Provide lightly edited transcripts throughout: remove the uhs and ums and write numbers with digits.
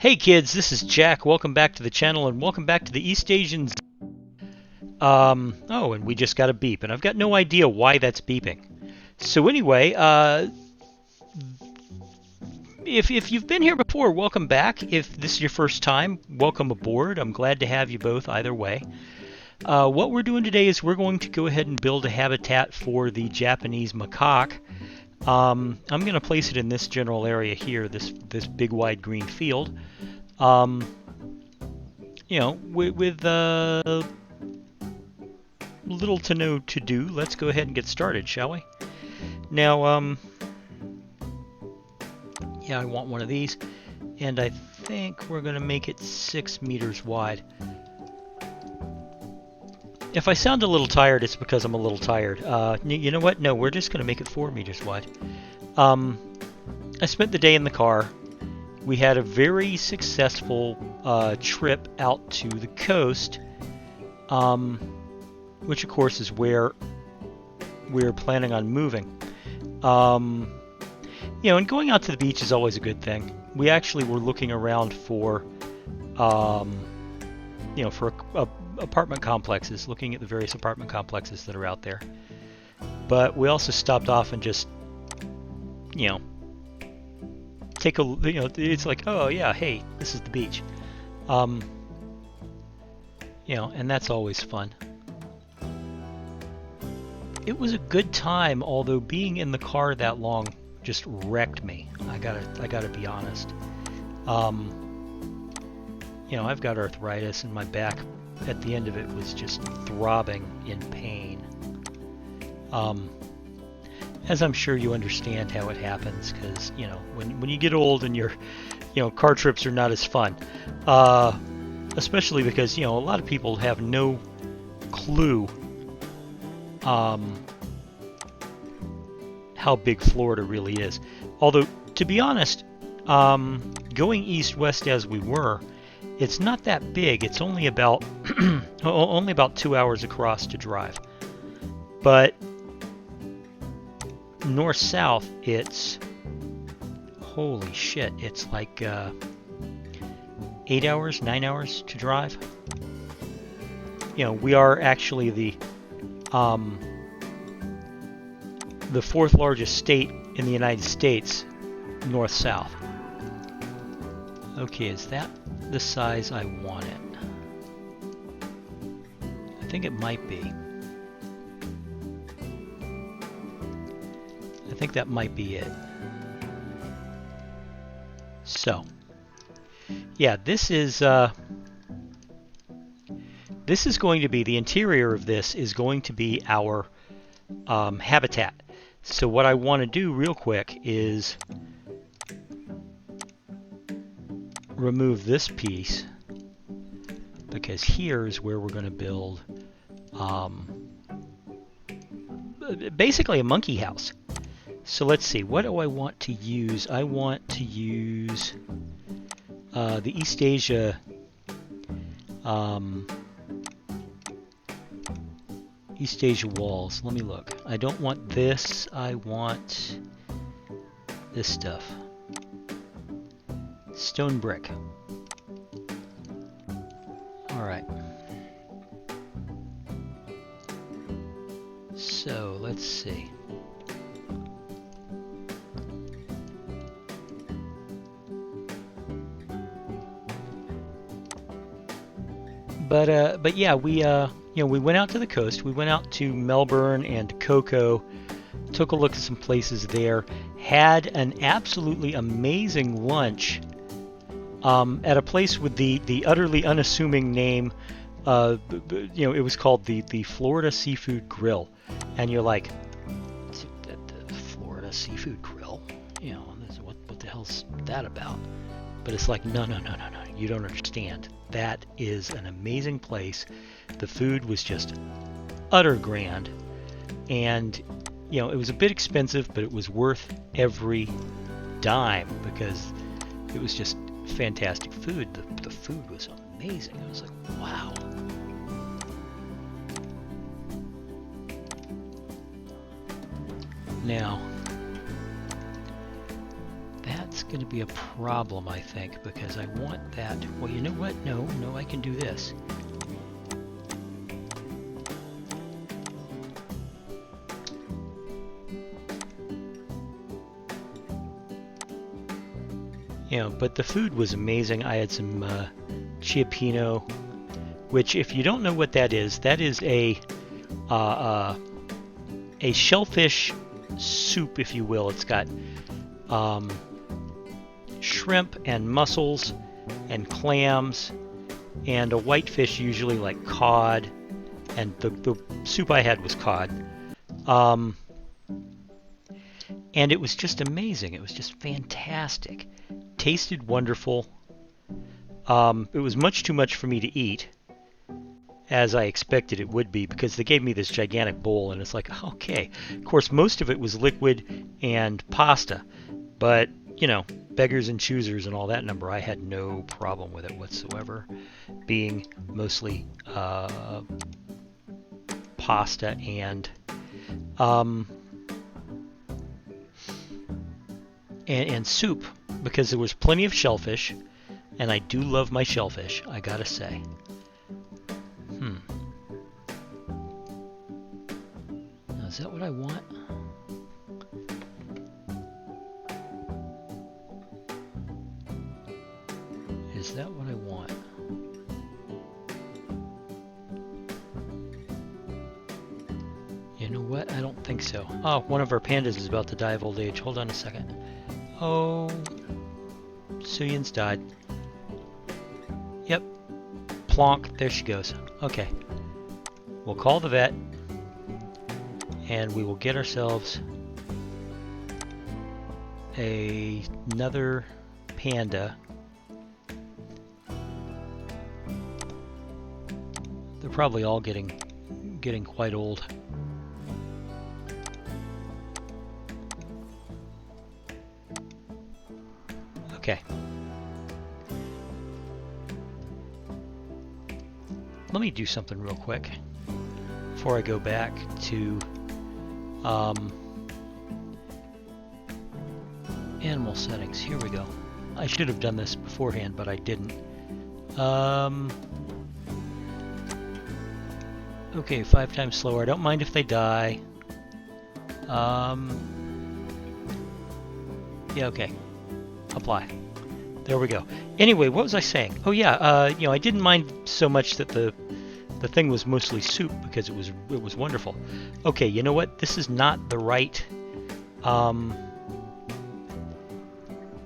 Hey kids, this is Jack. Welcome back to the channel and welcome back to the East Asians. Oh, and we just got a beep, and I've got no idea why that's beeping. So anyway, if you've been here before, welcome back. If this is your first time, welcome aboard. I'm glad to have you both either way. What we're doing today is we're going to go ahead and build a habitat for the Japanese macaque. I'm going to place it in this general area here, this big wide green field. You know, with little to no to do, let's go ahead and get started, shall we? Now, yeah, I want one of these, and I think we're going to make it 6 meters wide. If I sound a little tired, it's because I'm a little tired. You know what? No, we're just going to make it 4 meters wide. I spent the day in the car. We had a very successful trip out to the coast, which of course is where we're planning on moving. You know, and going out to the beach is always a good thing. We actually were looking around for, you know, for apartment complexes, looking at the various apartment complexes that are out there. But we also stopped off and just, you know, take a, you know, it's like, oh yeah, hey, this is the beach. You know, and that's always fun. It was a good time, although being in the car that long just wrecked me. I gotta be honest. You know, I've got arthritis, and my back at the end of it was just throbbing in pain. As I'm sure you understand how it happens, because, you know, when you get old and you know, car trips are not as fun. Especially because, you know, a lot of people have no clue how big Florida really is. Although, to be honest, going east-west as we were, it's not that big. It's only about only about 2 hours across to drive. But north-south, it's, holy shit, it's like 8 hours, 9 hours to drive. You know, we are actually the fourth largest state in the United States, north-south. Okay, is that the size I want it? I think it might be. I think that might be it. So, yeah, this is going to be, the interior of this is going to be our habitat. So what I want to do real quick is remove this piece, because here's where we're going to build basically a monkey house. So let's see, what do I want to use? I want to use the East Asia East Asia walls. Let me look. I don't want this. I want this stuff. Stone brick. Alright. So, let's see. But yeah, we you know, we went out to the coast. We went out to Melbourne and Coco, took a look at some places there, had an absolutely amazing lunch at a place with the utterly unassuming name. You know, it was called the Florida Seafood Grill, and you're like, the Florida Seafood Grill? You know, what the hell's that about? But it's like, no, you don't understand. That is an amazing place. The food was just utter grand, and you know, it was a bit expensive, but it was worth every dime because it was just fantastic food. The food was amazing. I was like, wow. Now, that's going to be a problem, I think, because I want that. Well, you know what? No, I can do this. You know, but the food was amazing. I had some chiapino, which, if you don't know what that is a shellfish soup, if you will. It's got shrimp and mussels and clams and a whitefish, usually like cod, and the soup I had was cod. And it was just amazing. It was just fantastic. Tasted wonderful. It was much too much for me to eat, as I expected it would be, because they gave me this gigantic bowl, and it's like, okay. Of course, most of it was liquid and pasta, but, you know, beggars and choosers and all that number, I had no problem with it whatsoever, being mostly pasta and soup, because there was plenty of shellfish, and I do love my shellfish, I gotta say. Now, is that what I want? Is that what I want? You know what? I don't think so. Oh, one of our pandas is about to die of old age. Hold on a second. Oh, Suyin's died. Yep. Plonk. There she goes. Okay. We'll call the vet, and we will get ourselves another panda. They're probably all getting quite old. Okay. Let me do something real quick before I go back to animal settings. Here we go. I should have done this beforehand, but I didn't. Okay, 5 times slower. I don't mind if they die. Yeah, okay. Apply. There we go. Anyway, what was I saying? Oh yeah, you know, I didn't mind so much that the thing was mostly soup, because it was wonderful. Okay, you know what? This is not the right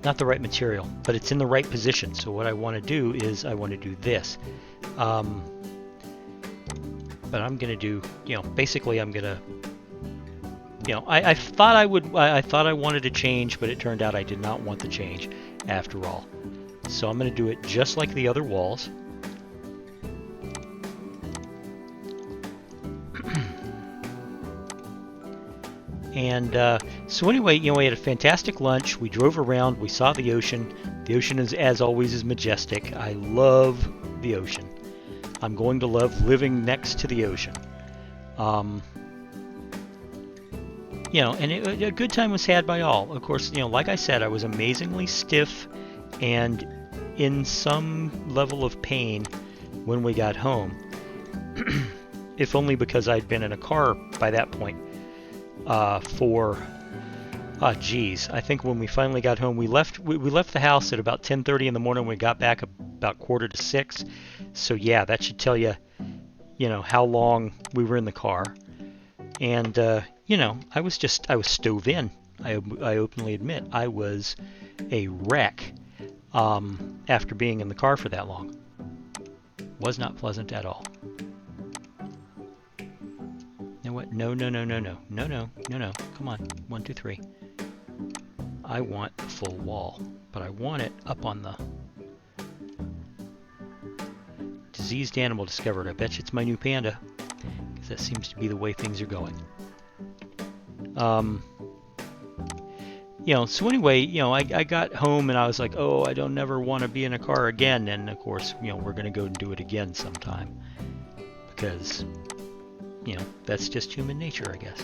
material, but it's in the right position. So what I want to do is I want to do this. But I'm gonna do, you know, basically I'm gonna, you know, I thought I wanted to change, but it turned out I did not want the change after all. So I'm gonna do it just like the other walls. And so anyway, you know, we had a fantastic lunch. We drove around. We saw the ocean. The ocean is, as always, is majestic. I love the ocean. I'm going to love living next to the ocean. You know, and a good time was had by all. Of course, you know, like I said, I was amazingly stiff and in some level of pain when we got home. If only because I'd been in a car by that point for, geez, I think when we finally got home, we left the house at about 10:30 in the morning. We got back about 5:45. So yeah, that should tell you, you know, how long we were in the car. And you know, I was stove in. I openly admit I was a wreck after being in the car for that long. Was not pleasant at all. You know what? No. Come on. 1, 2, 3. I want the full wall, but I want it up on the diseased animal discovered. I bet you it's my new panda, because that seems to be the way things are going. You know, so anyway, you know, I got home and I was like, oh, I don't never want to be in a car again. And of course, you know, we're going to go and do it again sometime, because, you know, that's just human nature, I guess.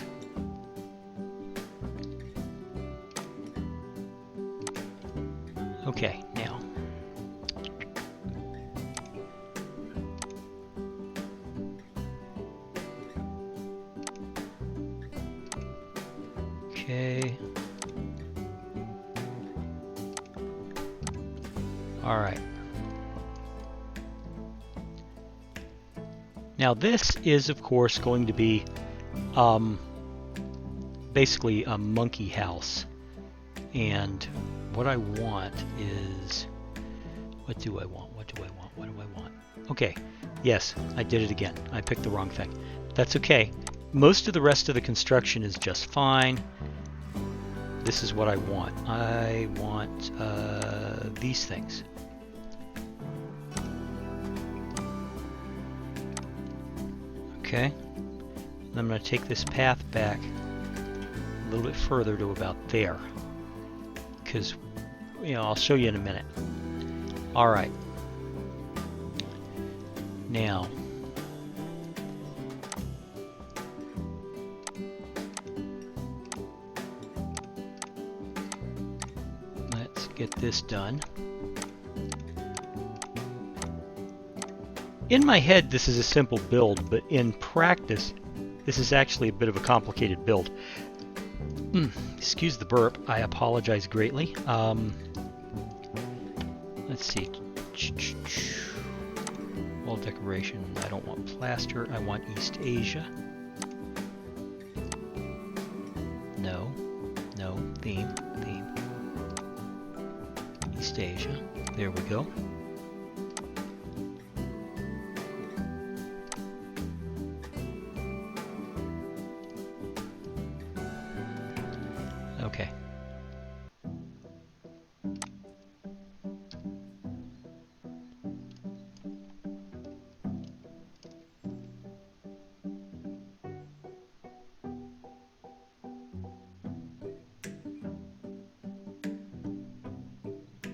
Okay, now. Okay. All right. Now this is, of course, going to be basically a monkey house. And what I want is, what do I want? What do I want? What do I want? Okay, yes, I did it again. I picked the wrong thing. That's okay. Most of the rest of the construction is just fine. This is what I want. I want these things. Okay. I'm going to take this path back a little bit further to about there. Because, you know, I'll show you in a minute. All right. Now, let's get this done. In my head, this is a simple build, but in practice, this is actually a bit of a complicated build. Excuse the burp. I apologize greatly. Let's see. Wall decoration. I don't want plaster. I want East Asia. No. No. Theme. East Asia. There we go. Okay.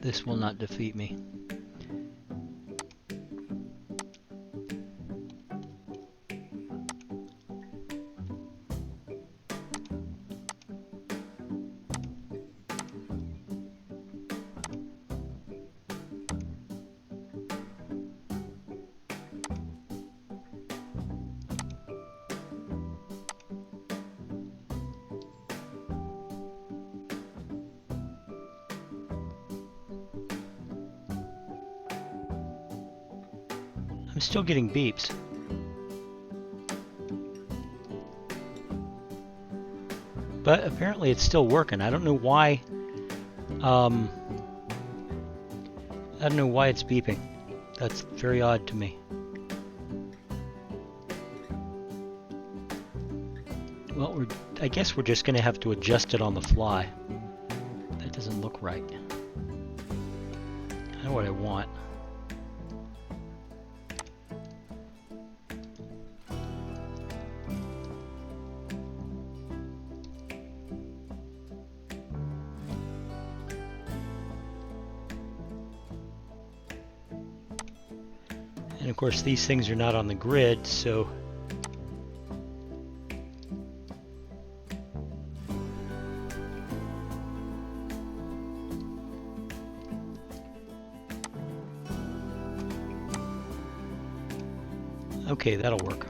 This will not defeat me. I'm still getting beeps. But apparently it's still working. I don't know why. I don't know why it's beeping. That's very odd to me. Well, I guess we're just going to have to adjust it on the fly. That doesn't look right. I know what I want. And of course these things are not on the grid, so okay, that'll work.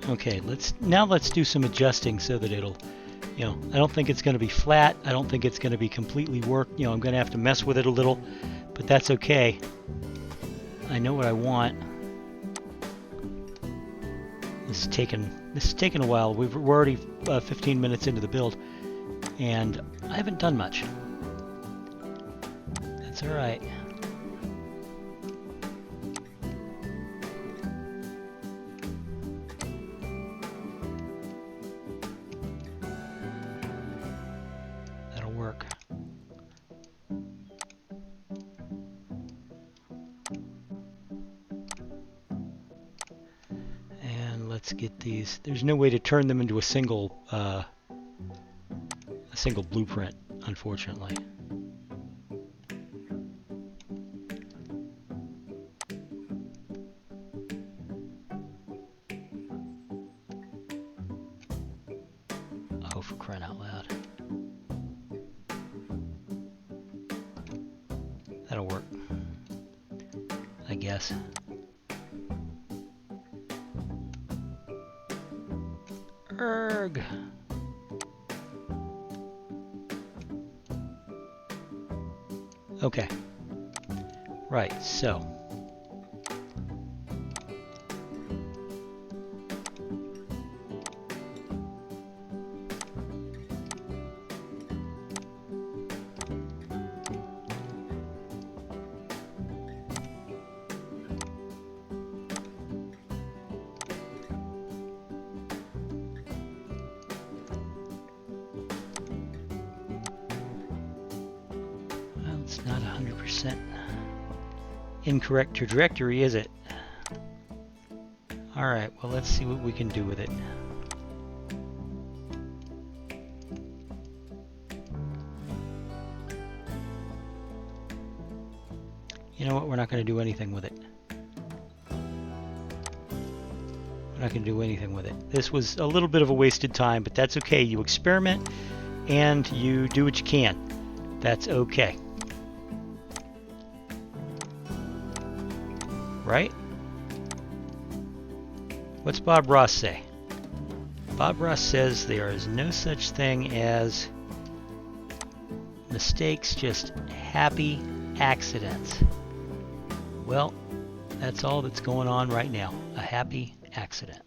Okay, let's do some adjusting so that it'll, you know, I don't think it's going to be flat. I don't think it's going to be completely worked. You know, I'm going to have to mess with it a little, but that's okay. I know what I want. This is taking a while. We're already 15 minutes into the build, and I haven't done much. That's all right. Let's get these. There's no way to turn them into a single blueprint, unfortunately. Oh, for crying out loud. That'll work, I guess. Erg. Okay. Right, so. It's not 100% incorrect trajectory, is it? Alright, well, let's see what we can do with it. You know what? We're not going to do anything with it. We're not going to do anything with it. This was a little bit of a wasted time, but that's okay. You experiment and you do what you can. That's okay. Right? What's Bob Ross say? Bob Ross says there is no such thing as mistakes, just happy accidents. Well, that's all that's going on right now. A happy accident.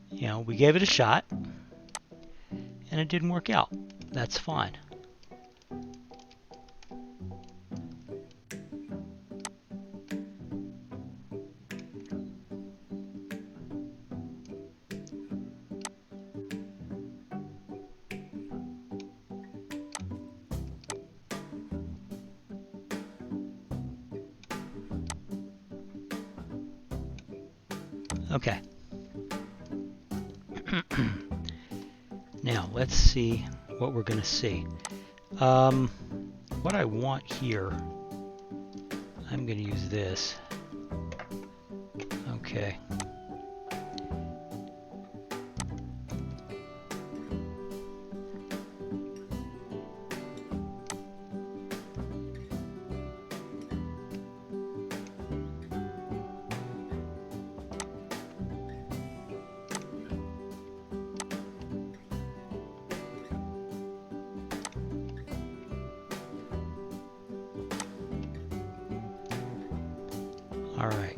You know, we gave it a shot and it didn't work out. That's fine. Okay. Now, let's see what we're going to see. What I want here, I'm going to use this. Okay. All right.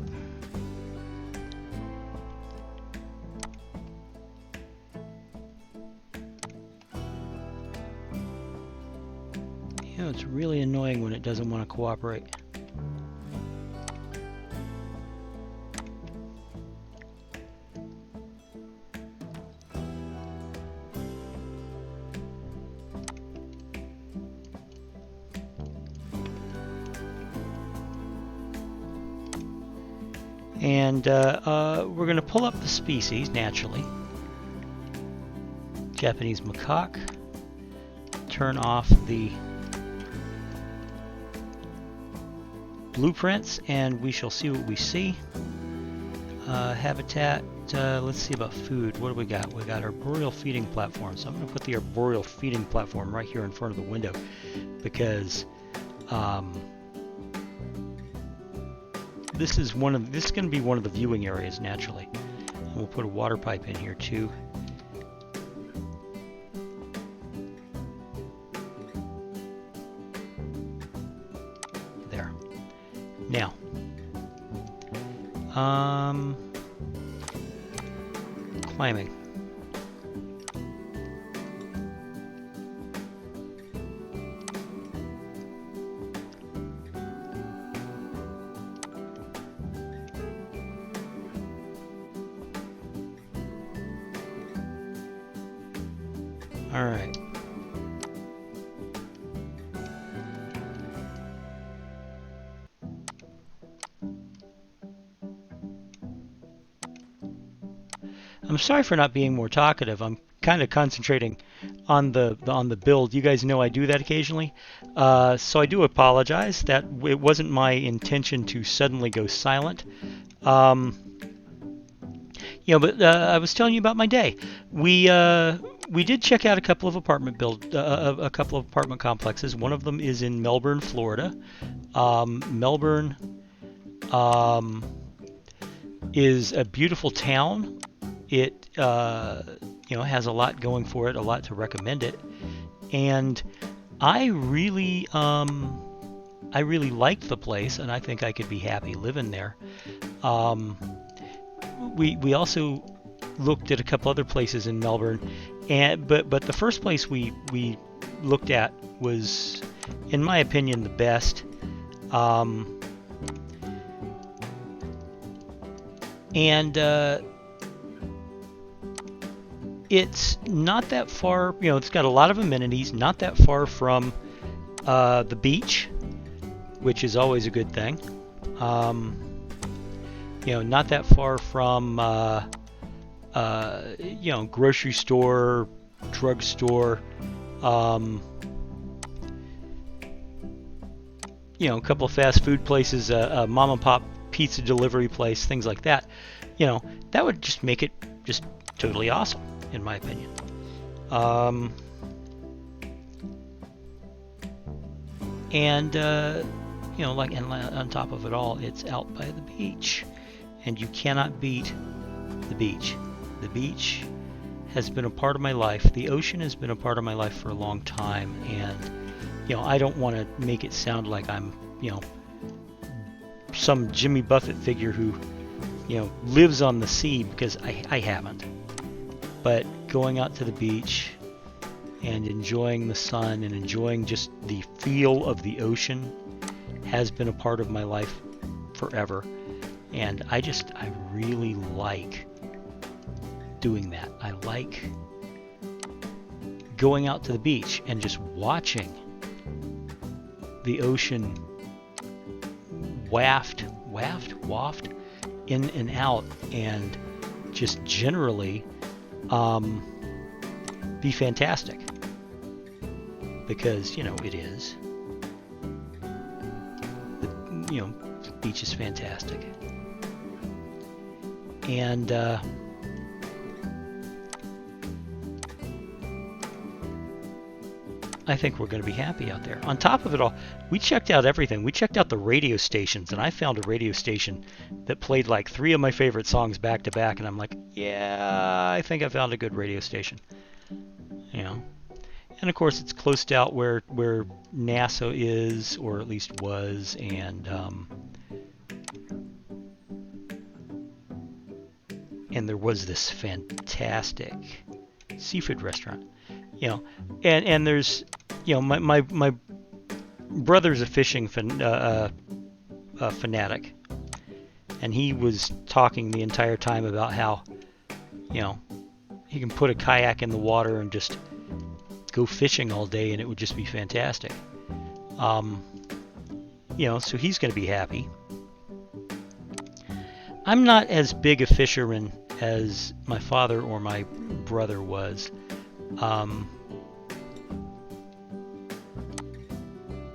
You know, it's really annoying when it doesn't want to cooperate. And we're going to pull up the species naturally. Japanese macaque. Turn off the blueprints and we shall see what we see. Habitat, let's see about food. What do we got? We got arboreal feeding platform. So I'm going to put the arboreal feeding platform right here in front of the window because this is going to be one of the viewing areas naturally. And we'll put a water pipe in here too. There. Now, climbing. All right. I'm sorry for not being more talkative. I'm kind of concentrating on the build. You guys know I do that occasionally, so I do apologize. That it wasn't my intention to suddenly go silent. Um, but I was telling you about my day. We did check out a couple of apartment complexes. One of them is in Melbourne, Florida. Melbourne um, is a beautiful town. It has a lot going for it, a lot to recommend it, and I really liked the place, and I think I could be happy living there. Um, we also looked at a couple other places in Melbourne, but the first place we looked at was, in my opinion, the best. Um, and It's not that far. It's got a lot of amenities. Not that far from the beach, which is always a good thing. Not that far from grocery store, drugstore, a couple of fast food places, a mom and pop pizza delivery place, things like that. That would just make it just totally awesome, in my opinion. And on top of it all, it's out by the beach, and you cannot beat the beach. The beach has been a part of my life. The ocean has been a part of my life for a long time, and I don't want to make it sound like I'm some Jimmy Buffett figure who lives on the sea, because I haven't. But going out to the beach and enjoying the sun and enjoying just the feel of the ocean has been a part of my life forever. And I really like doing that. I like going out to the beach and just watching the ocean waft in and out, and just generally be fantastic, because it is. The beach is fantastic, and I think we're going to be happy out there. On top of it all, we checked out everything. We checked out the radio stations, and I found a radio station that played like 3 of my favorite songs back to back, and I'm like, yeah, I think I found a good radio station. And of course, it's close to out where NASA is, or at least was, and there was this fantastic seafood restaurant. And there's, my brother's a fishing fanatic, and he was talking the entire time about how, he can put a kayak in the water and just go fishing all day, and it would just be fantastic. So he's going to be happy. I'm not as big a fisherman as my father or my brother was.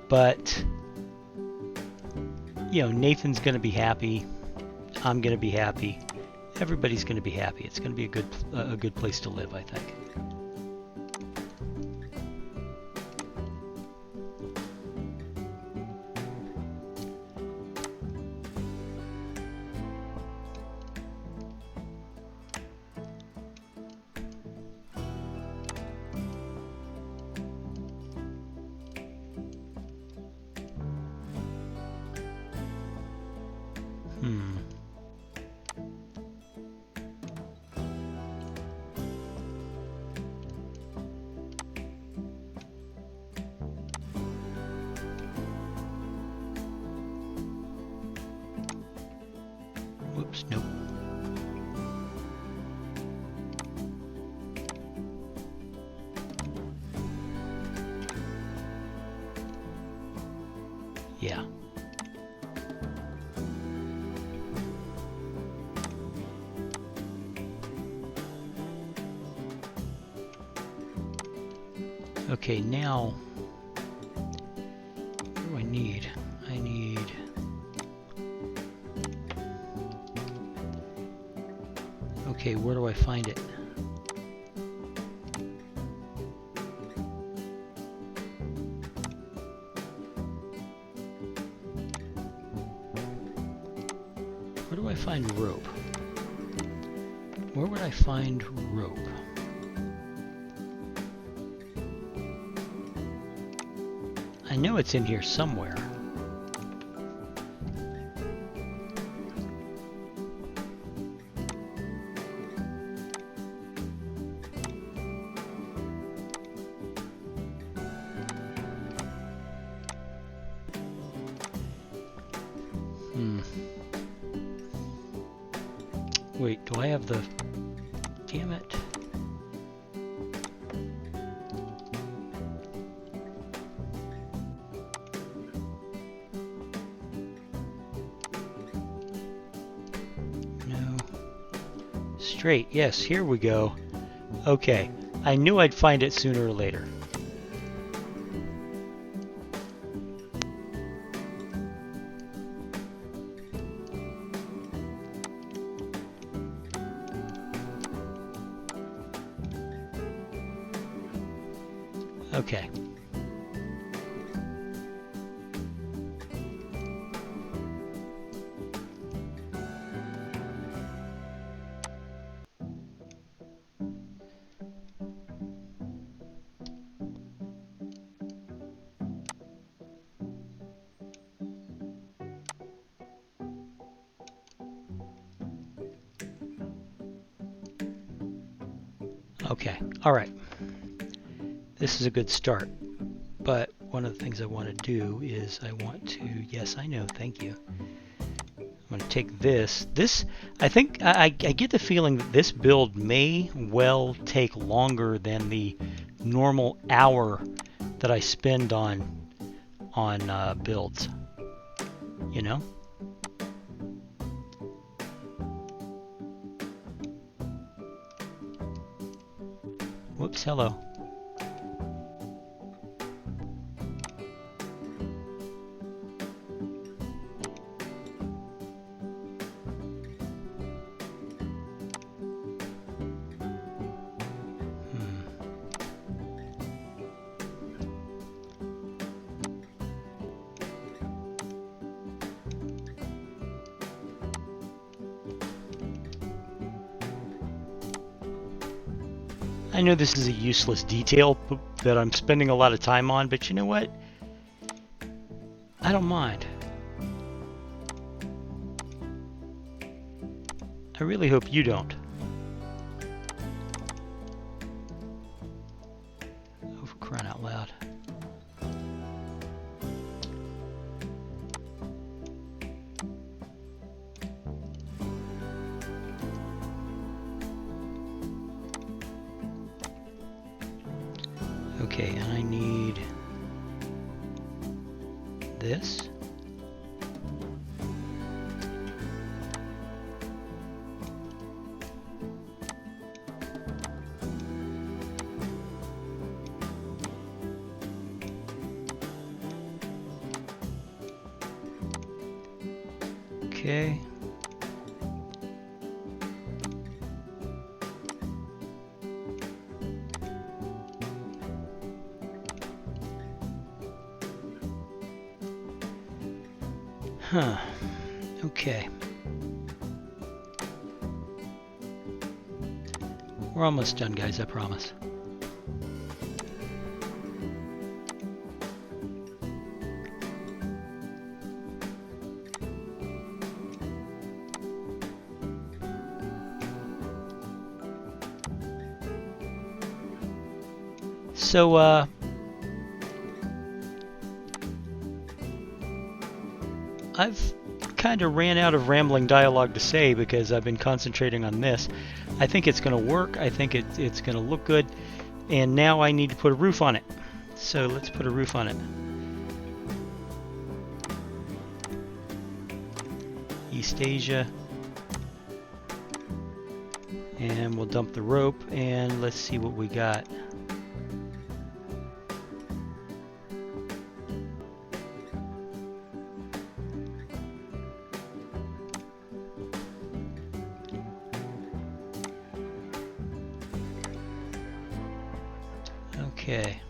But Nathan's going to be happy. I'm going to be happy. Everybody's going to be happy. It's going to be a good place to live, I think. Whoops, nope. Yeah. Okay, now what do I need? I need okay, where do I find it? Where do I find rope? Where would I find rope? I know it's in here somewhere. Wait, do I have the... Damn it. No. Straight, yes, here we go. Okay, I knew I'd find it sooner or later. Okay. Okay, all right. This is a good start, but one of the things I want to do is I want to, yes, I know, thank you. I'm going to take this. I think, I get the feeling that this build may well take longer than the normal hour that I spend on builds, you know? Whoops, hello. I know this is a useless detail that I'm spending a lot of time on, but you know what? I don't mind. I really hope you don't. Oh, for crying out loud. Okay, and I need this. Okay. Huh. Okay. We're almost done, guys, I promise. So, I've kind of ran out of rambling dialogue to say because I've been concentrating on this. I think it's going to work. I think it's going to look good. And now I need to put a roof on it. So let's put a roof on it. East Asia. And we'll dump the rope and let's see what we got. Okay.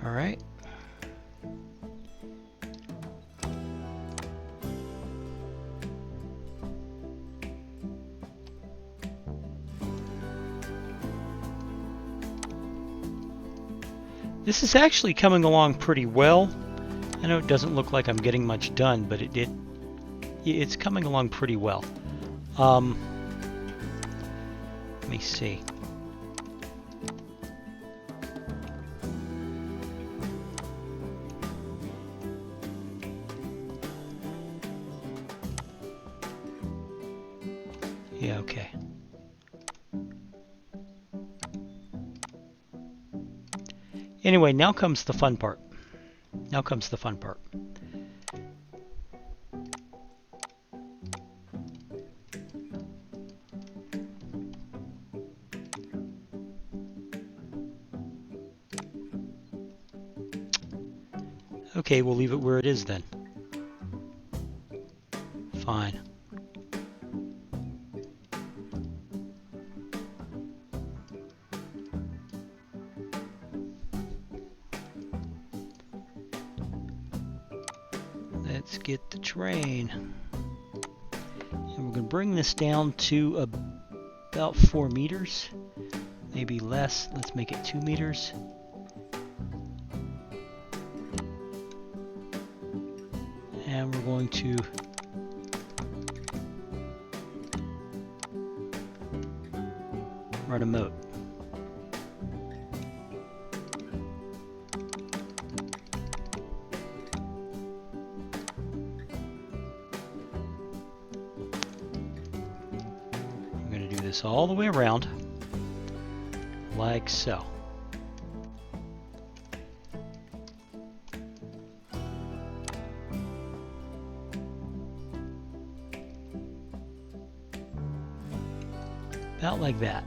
All right. This is actually coming along pretty well. I know it doesn't look like I'm getting much done, but it's coming along pretty well. Let me see. Yeah, okay. Anyway, now comes the fun part. Now comes the fun part. Okay, we'll leave it where it is then. Fine. Let's get the train. And we're going to bring this down to about 4 meters. Maybe less. Let's make it 2 meters. And we're going to run a moat. I'm going to do this all the way around, like so. About like that.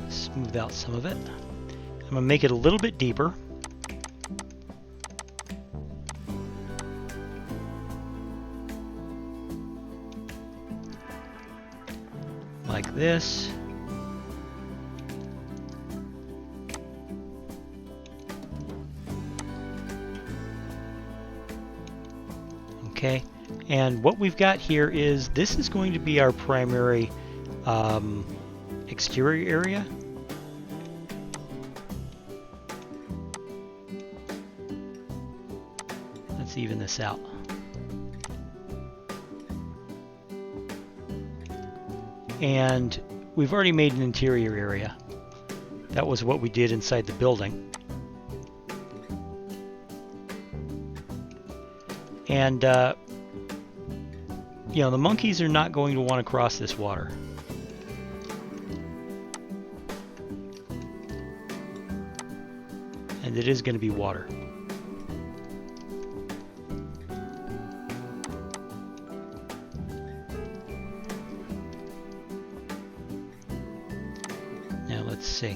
Smooth out some of it. I'm going to make it a little bit deeper. Like this. Okay. And what we've got here is, this is going to be our primary exterior area. Let's even this out. And we've already made an interior area. That was what we did inside the building. And you know, the monkeys are not going to want to cross this water. And it is going to be water. Now let's see.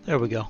There we go.